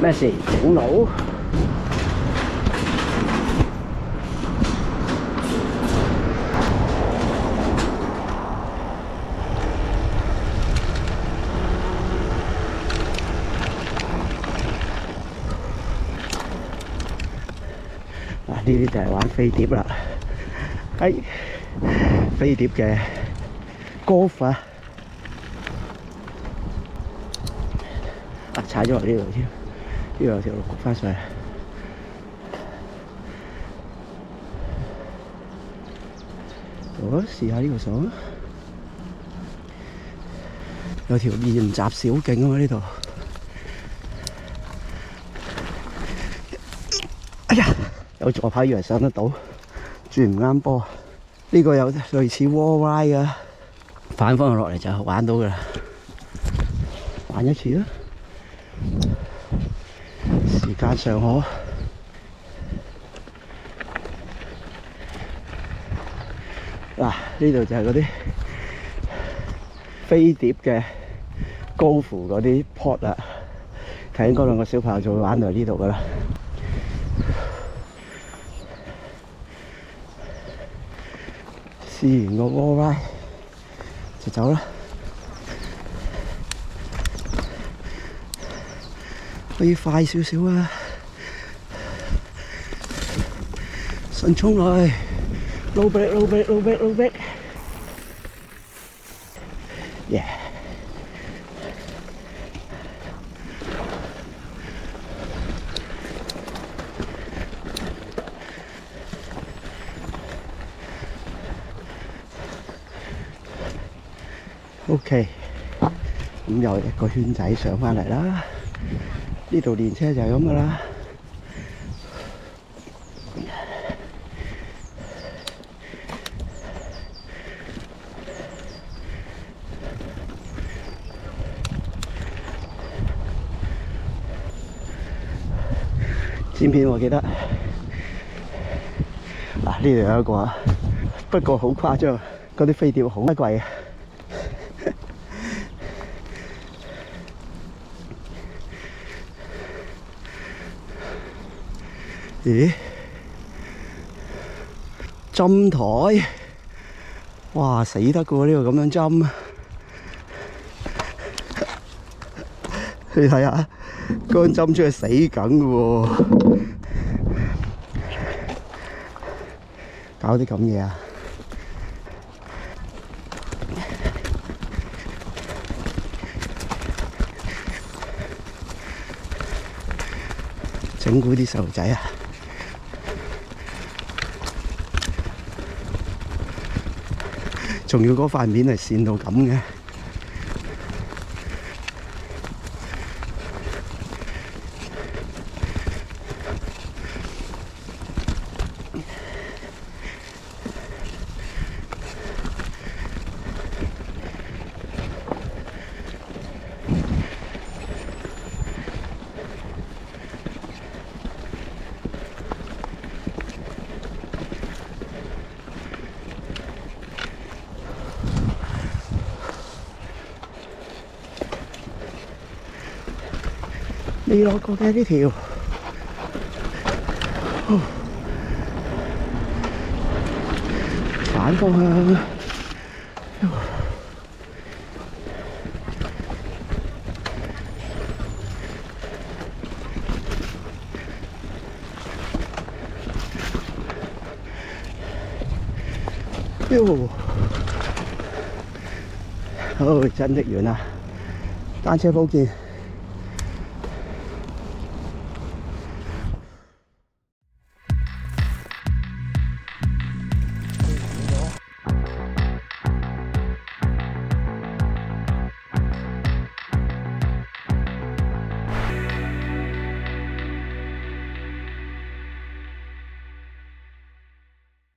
咩事？整路？嗱，呢啲就係玩飛碟啦。係飛碟嘅 golf 啊！踩咗落呢度添，呢度有條路焗翻上嚟。我試下呢個數啊！有條練習小徑啊！呢度，哎呀，有助牌以為上得到，轉唔啱波。呢個有類似 wall ride 啊，反方向落嚟就玩到噶啦，玩一次啦。時間尚可。嗱，呢度就係嗰啲飛碟嘅高爾夫嗰啲 pot 啦。睇緊嗰兩個小朋友就會玩到呢度噶啦。試完個 wall ride 就走啦。可以快少少啊！順衝落去 ，low brake，low brake，low brake，low brake， yeah。OK， 咁又一個圈仔上返嚟啦。呢度練車就係咁噶啦。剪片我記得，嗱，呢度有一個啊，不過好誇張，嗰啲飛碟好貴啊。咦？針台，哇死得噶喎！呢個咁樣針，你睇下，嗰根針出去死緊噶喎！搞啲咁嘢啊！整蠱啲細路仔啊！仲要嗰塊面係跣到咁嘅，未落過嘅呢條，反方向，好真的遠啊！單車保健。